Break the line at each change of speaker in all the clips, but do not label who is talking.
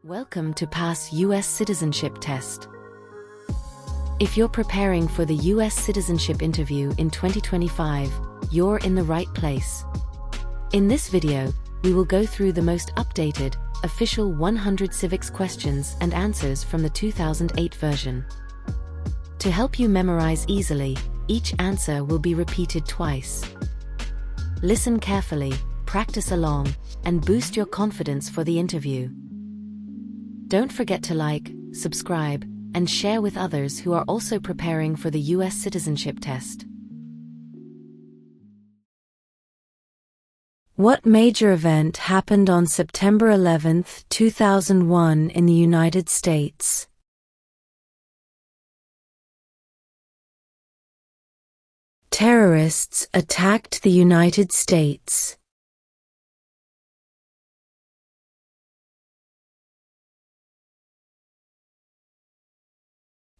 Welcome to Pass U.S. Citizenship Test. If you're preparing for the U.S. Citizenship Interview in 2025, you're in the right place. In this video, we will go through the most updated, official 100 Civics Questions and Answers from the 2008 version. To help you memorize easily, each answer will be repeated twice. Listen carefully, practice along, and boost your confidence for the interview. Don't forget to like, subscribe, and share with others who are also preparing for the U.S. Citizenship Test. What major event happened on September 11, 2001 in the United States? Terrorists attacked the United States.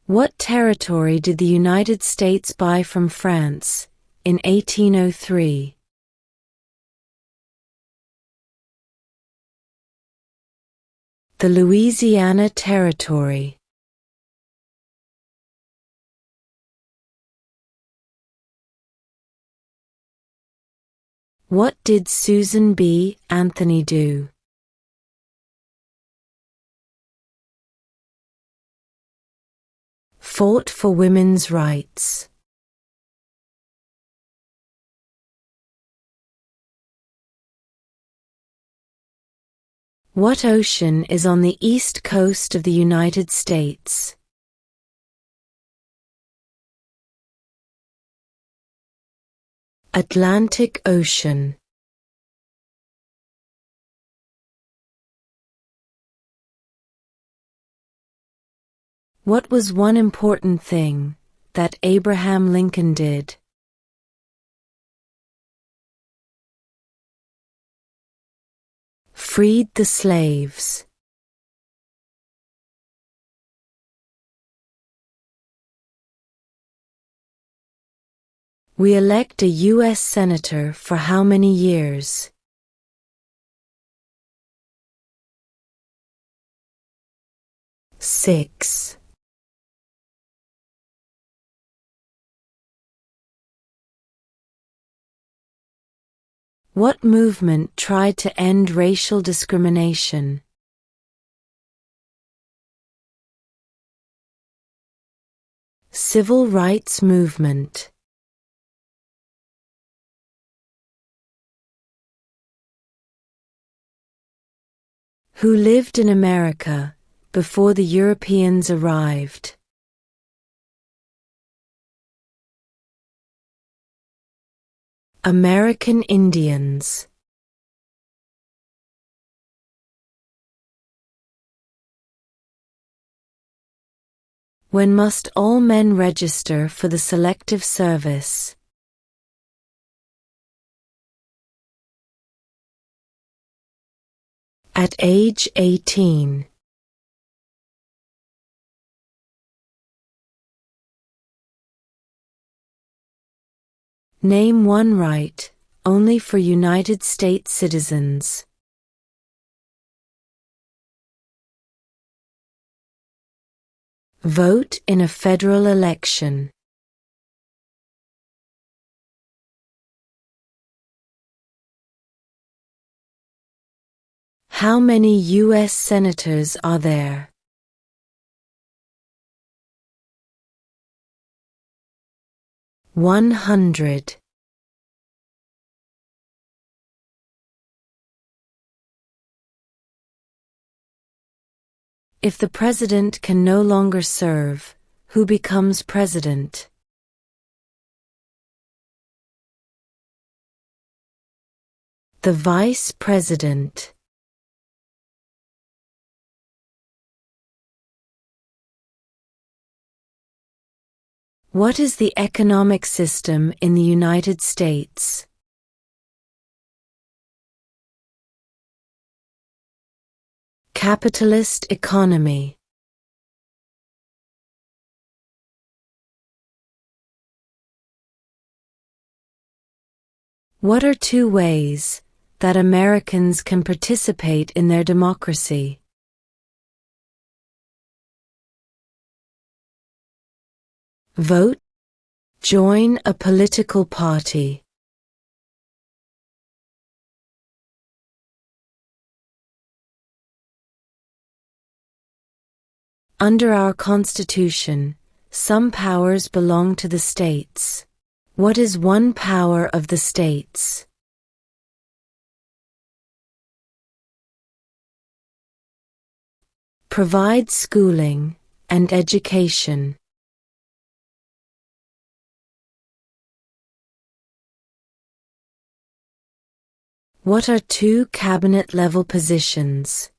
What territory did the United States buy from France in 1803? The Louisiana Territory. What did Susan B. Anthony do? Fought for women's rights. What ocean is on the east coast of the United States? Atlantic Ocean. What was one important thing that Abraham Lincoln did? Freed the slaves. We elect a U.S. Senator for how many years? Six. What movement tried to end racial discrimination? Civil rights movement. Who lived in America before the Europeans arrived? American Indians. When must all men register for the Selective Service? At age 18. Name one right only for United States citizens. Vote in a federal election. How many U.S. senators are there? 100. If the president can no longer serve, who becomes president? The vice president. What is the economic system in the United States? Capitalist economy. What are two ways that Americans can participate in their democracy? Vote. Join a political party. Under our Constitution, some powers belong to the states. What is one power of the states? Provide schooling and education. What are two cabinet-level positions?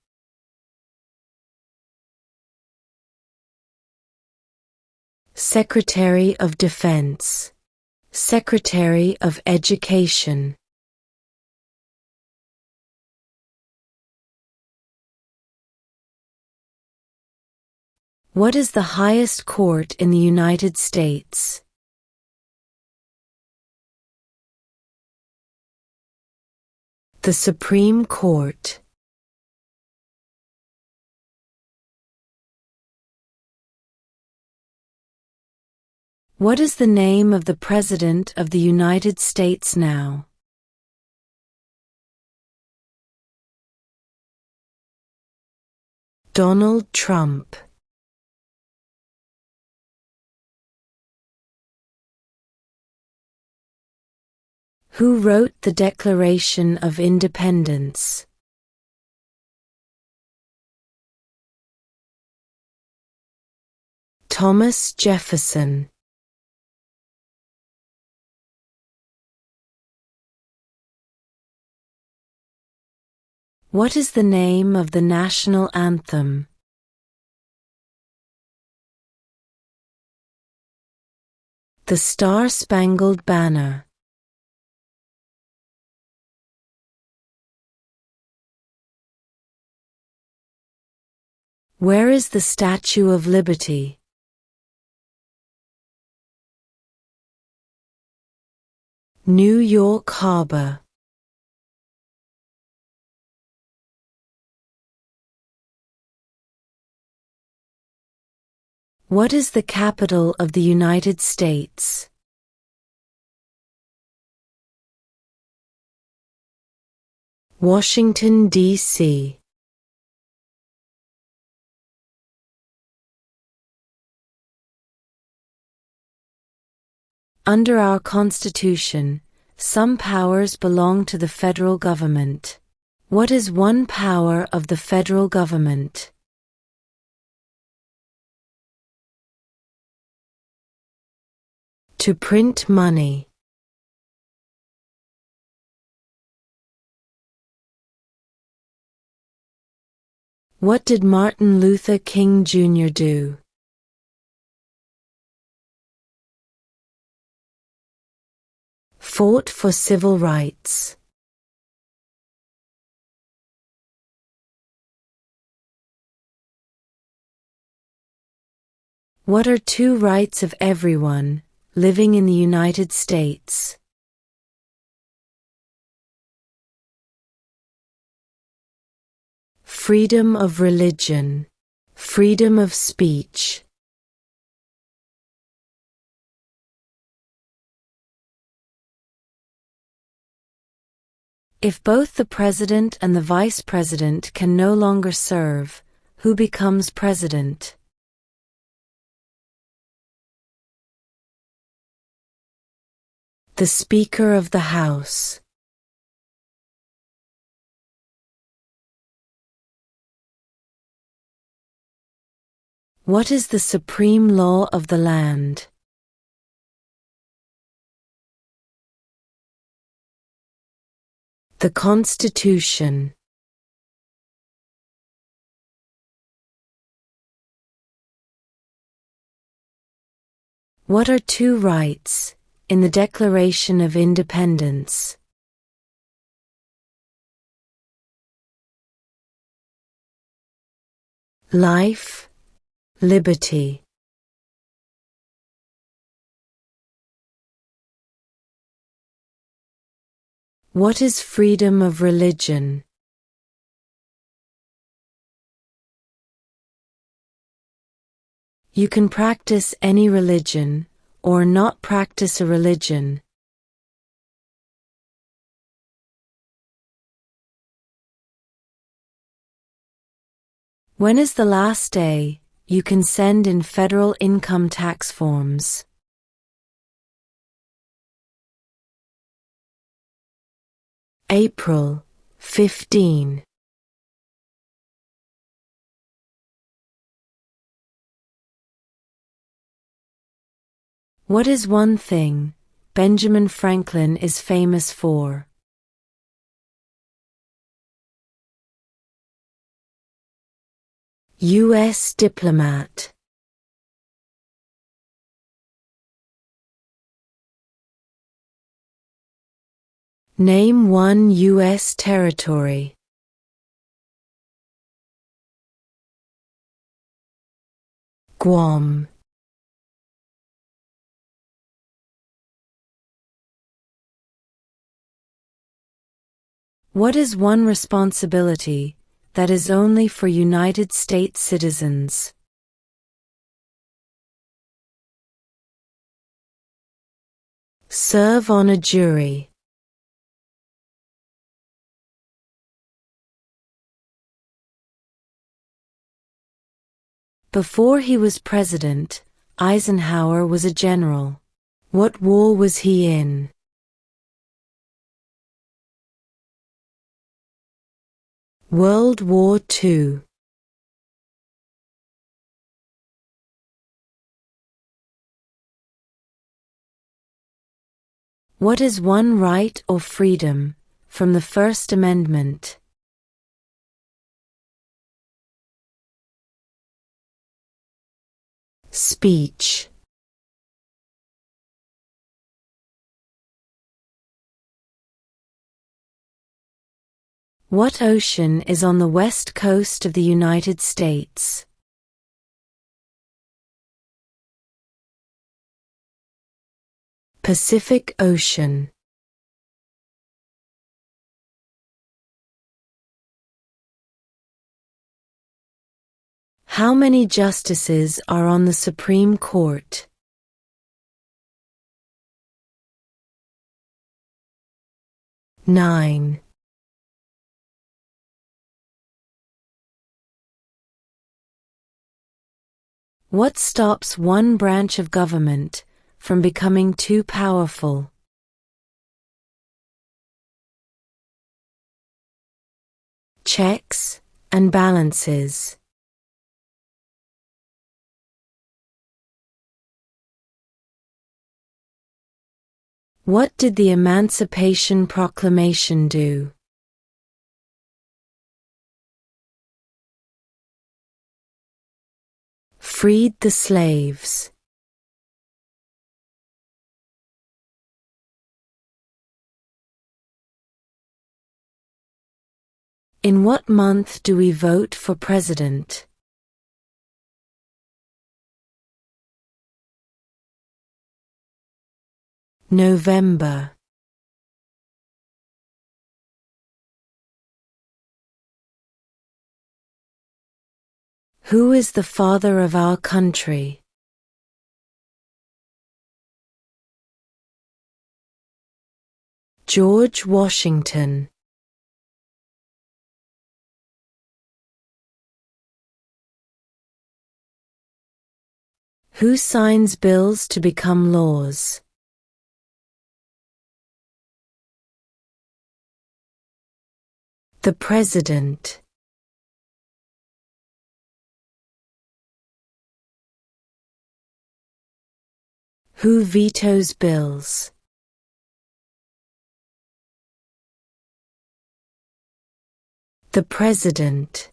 Secretary of Defense, Secretary of Education. What is the highest court in the United States? The Supreme Court. What is the name of the President of the United States now? Donald Trump. Who wrote the Declaration of Independence? Thomas Jefferson. What is the name of the national anthem? The Star-Spangled Banner. Where is the Statue of Liberty? New York Harbor. What is the capital of the United States? Washington, D.C. Under our Constitution, some powers belong to the federal government. What is one power of the federal government? To print money. What did Martin Luther King Jr. do? Fought for civil rights. What are two rights of everyone living in the United States? Freedom of religion, freedom of speech. If both the president and the vice president can no longer serve, who becomes president? The Speaker of the House. What is the supreme law of the land? The Constitution. What are two rights in the Declaration of Independence? Life, liberty. What is freedom of religion? You can practice any religion, or not practice a religion. When is the last day you can send in federal income tax forms? April 15. What is one thing Benjamin Franklin is famous for? U.S. diplomat. Name one U.S. territory. Guam. What is one responsibility that is only for United States citizens? Serve on a jury. Before he was president, Eisenhower was a general. What war was he in? World War II. What is one right or freedom from the First Amendment? Speech. What ocean is on the west coast of the United States? Pacific Ocean. How many justices are on the Supreme Court? 9. What stops one branch of government from becoming too powerful? Checks and balances. What did the Emancipation Proclamation do? Freed the slaves. In what month do we vote for president? November. Who is the father of our country? George Washington. Who signs bills to become laws? The President. Who vetoes bills? The President.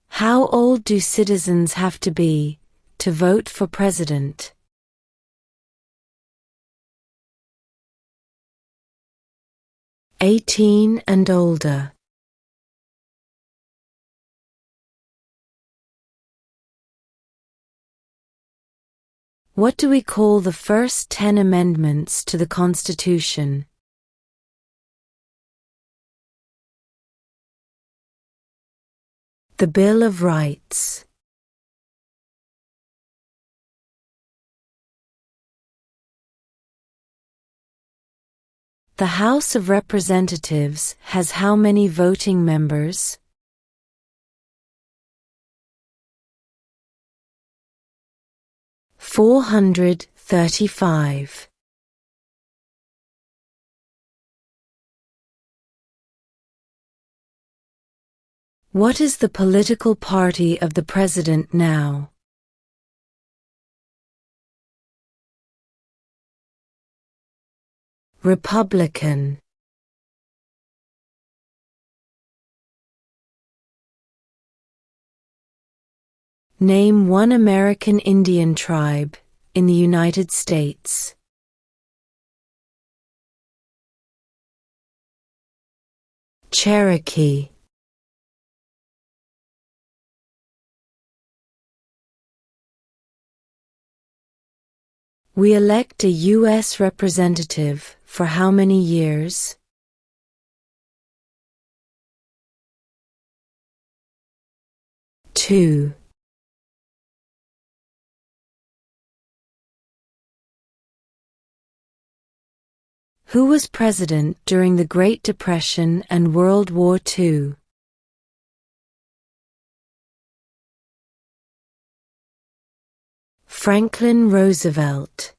How old do citizens have to be to vote for president? 18 and older. What do we call the first 10 amendments to the Constitution? The Bill of Rights. The House of Representatives has how many voting members? 435. What is the political party of the President now? Republican. Name one American Indian tribe in the United States. Cherokee. We elect a U.S. representative for how many years? 2. Who was president during the Great Depression and World War II? Franklin Roosevelt.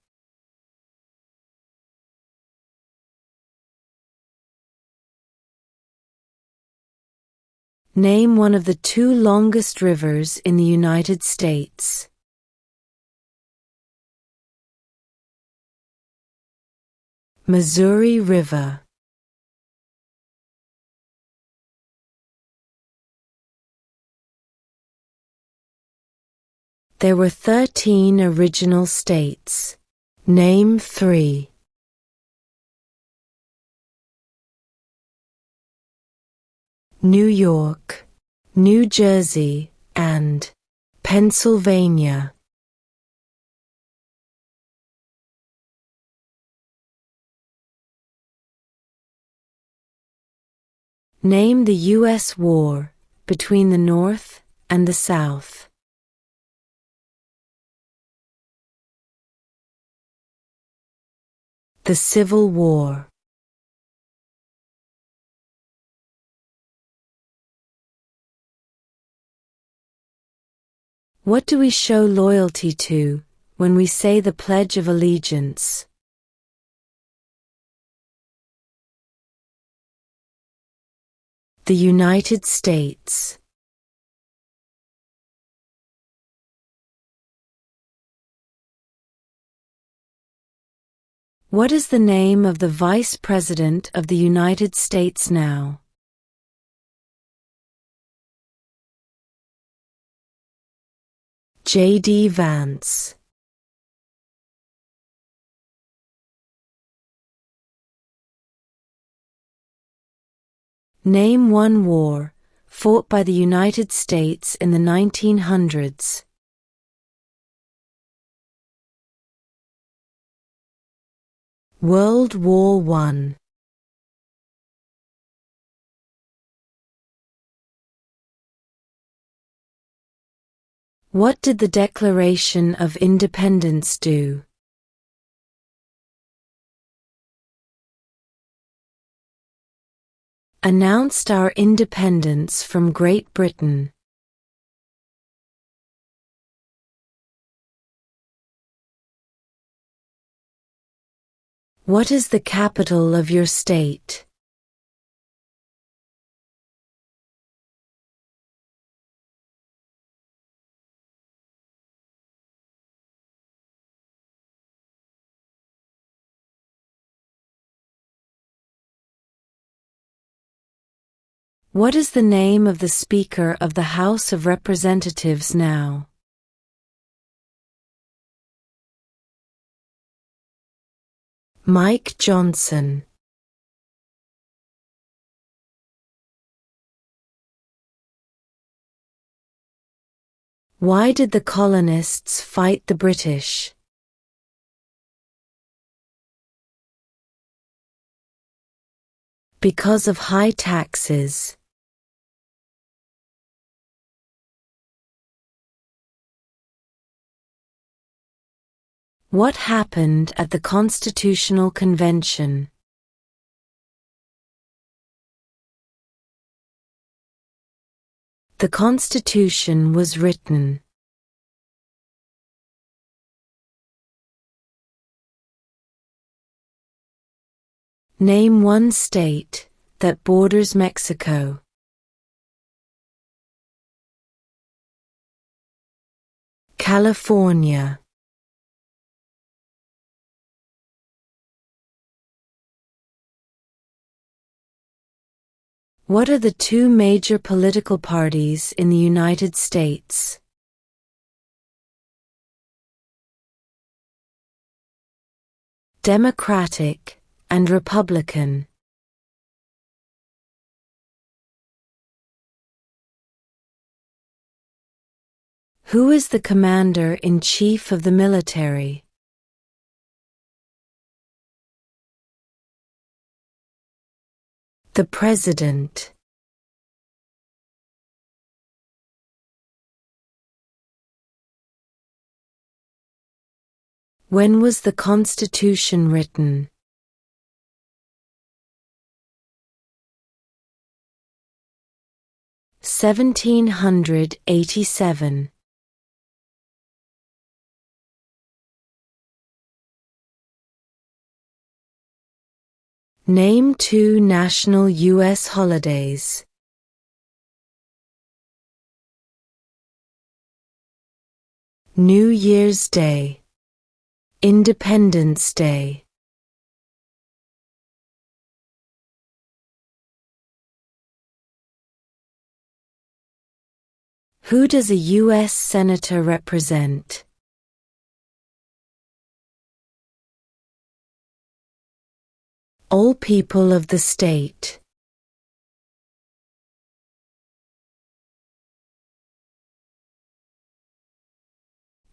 Name one of the 2 longest rivers in the United States. Missouri River. There were 13 original states. Name 3. New York, New Jersey, and Pennsylvania. Name the U.S. war between the North and the South. The Civil War. What do we show loyalty to when we say the Pledge of Allegiance? The United States. What is the name of the Vice President of the United States now? J.D. Vance. Name one war fought by the United States in the 1900s. World War I. What did the Declaration of Independence do? Announced our independence from Great Britain. What is the capital of your state? What is the name of the Speaker of the House of Representatives now? Mike Johnson. Why did the colonists fight the British? Because of high taxes. What happened at the Constitutional Convention? The Constitution was written. Name one state that borders Mexico. California. What are the two major political parties in the United States? Democratic and Republican. Who is the Commander-in-Chief of the military? The President. When was the Constitution written? (1787). Name two national U.S. holidays. New Year's Day. Independence Day. Who does a U.S. Senator represent? All people of the state.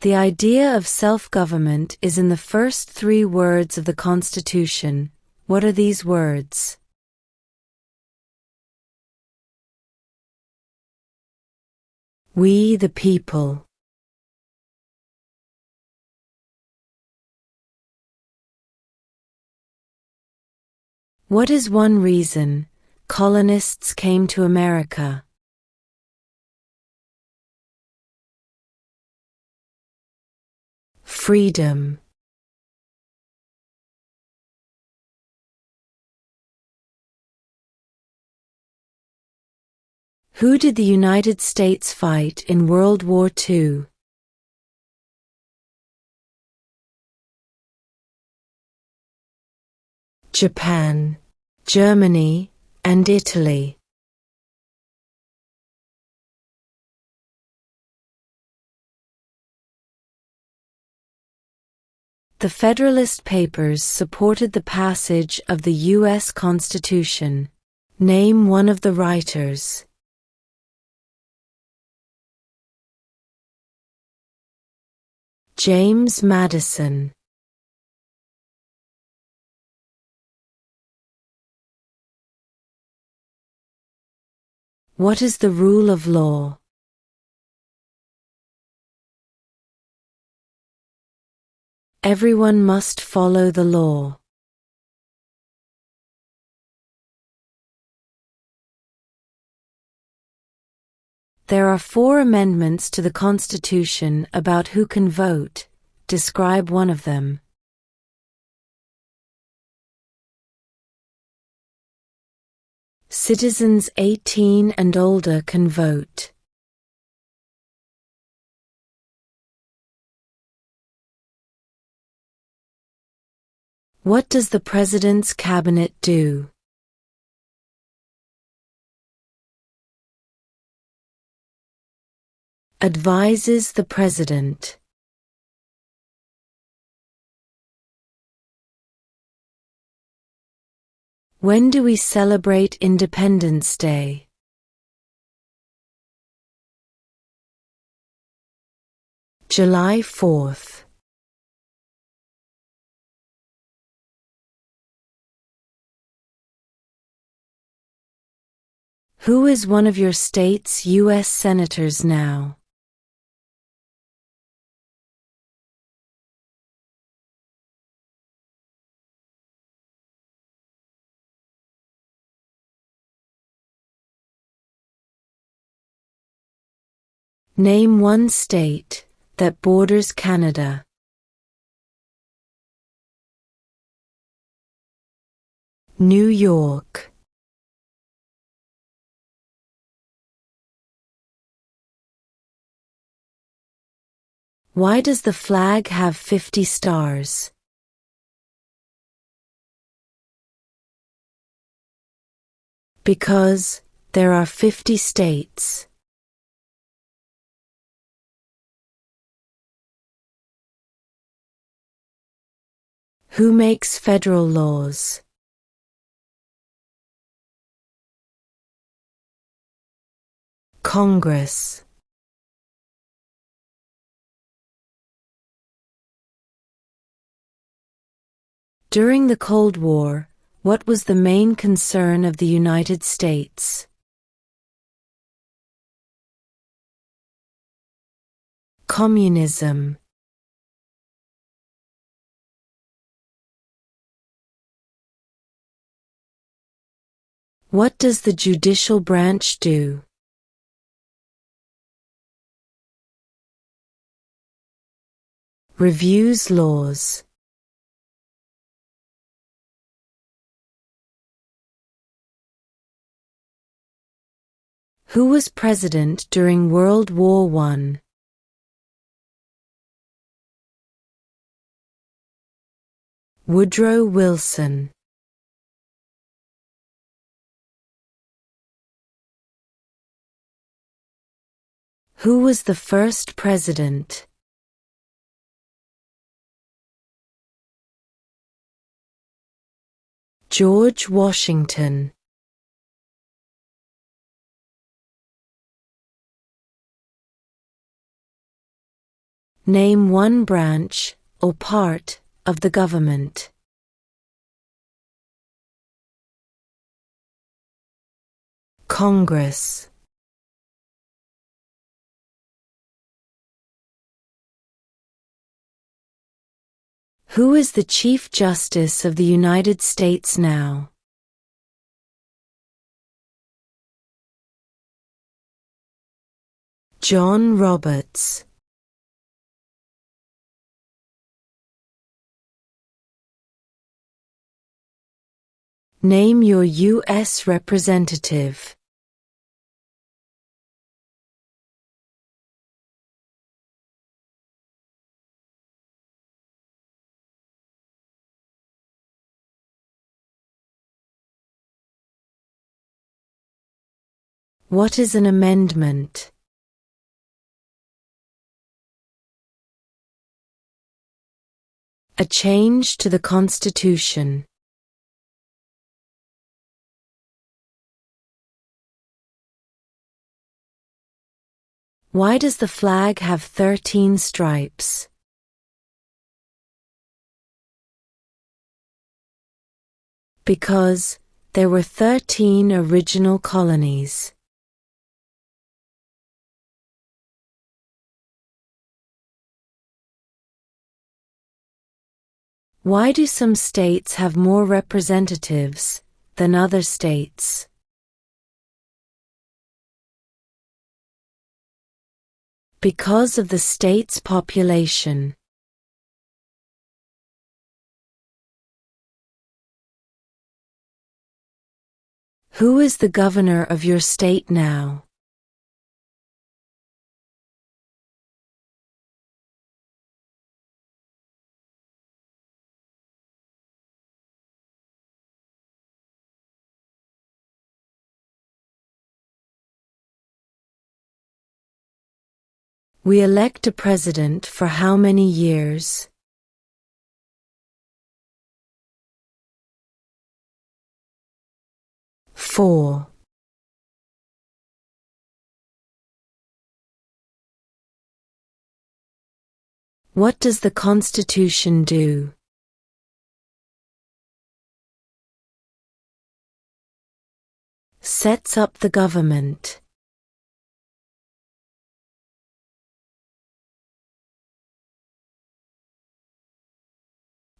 The idea of self-government is in the first three words of the Constitution. What are these words? We the people. What is one reason colonists came to America? Freedom. Who did the United States fight in World War II? Japan, Germany, and Italy. The Federalist Papers supported the passage of the U.S. Constitution. Name one of the writers. James Madison. What is the rule of law? Everyone must follow the law. There are 4 amendments to the Constitution about who can vote. Describe one of them. Citizens 18 and older can vote. What does the President's Cabinet do? Advises the President. When do we celebrate Independence Day? July 4th. Who is one of your state's U.S. senators now? Name one state that borders Canada. New York. Why does the flag have 50 stars? Because there are 50 states. Who makes federal laws? Congress. During the Cold War, what was the main concern of the United States? Communism. What does the judicial branch do? Reviews laws. Who was president during World War I? Woodrow Wilson. Who was the first president? George Washington. Name one branch, or part, of the government. Congress. Who is the Chief Justice of the United States now? John Roberts. Name your U.S. representative. What is an amendment? A change to the Constitution. Why does the flag have 13 stripes? Because there were 13 original colonies. Why do some states have more representatives than other states? Because of the state's population. Who is the governor of your state now? We elect a president for how many years? Four. What does the Constitution do? Sets up the government.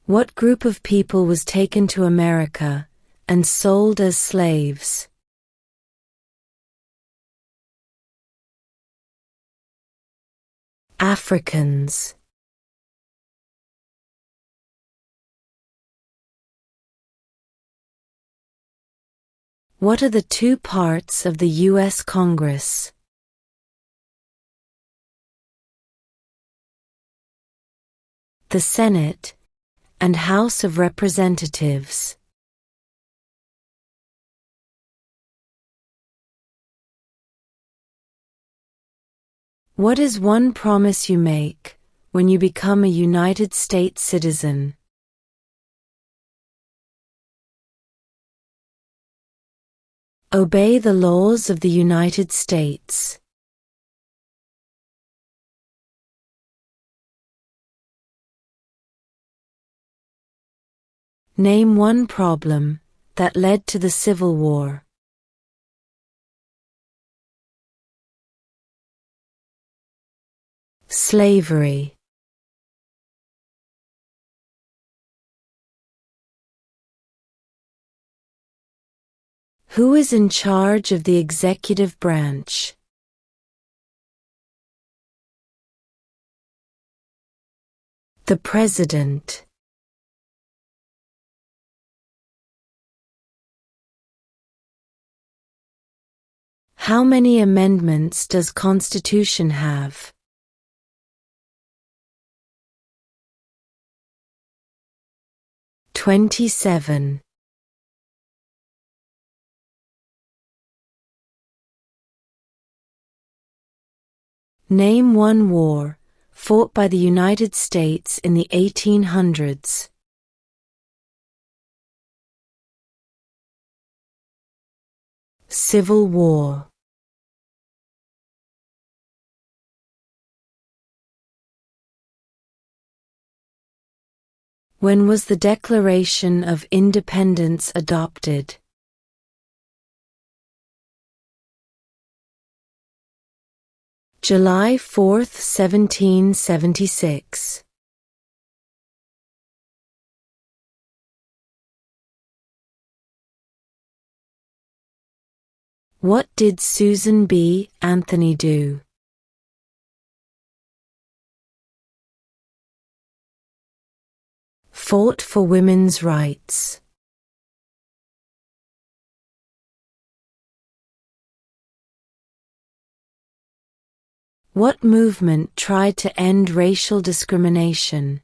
What group of people was taken to America and sold as slaves? Africans. What are the two parts of the U.S. Congress? The Senate and House of Representatives. What is one promise you make when you become a United States citizen? Obey the laws of the United States. Name one problem that led to the Civil War. Slavery. Who is in charge of the executive branch? The President. How many amendments does Constitution have? "27". Name one war fought by the United States in the 1800s. Civil War. When was the Declaration of Independence adopted? July 4, 1776. What did Susan B. Anthony do? Fought for women's rights. What movement tried to end racial discrimination?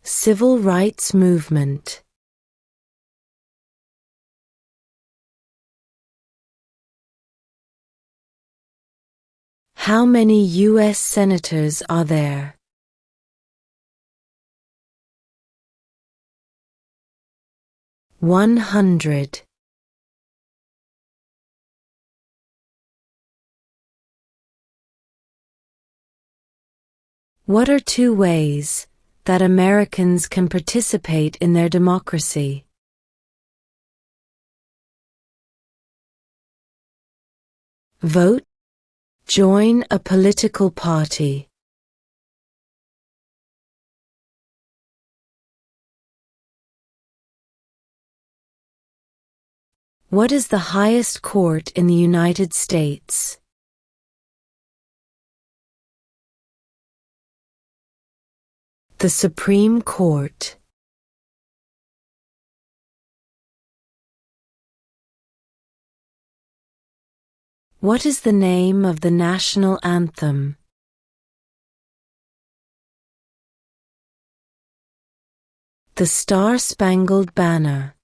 Civil rights movement. How many U.S. senators are there? 100. What are two ways that Americans can participate in their democracy? Vote. Join a political party. What is the highest court in the United States? The Supreme Court. What is the name of the national anthem? The Star-Spangled Banner.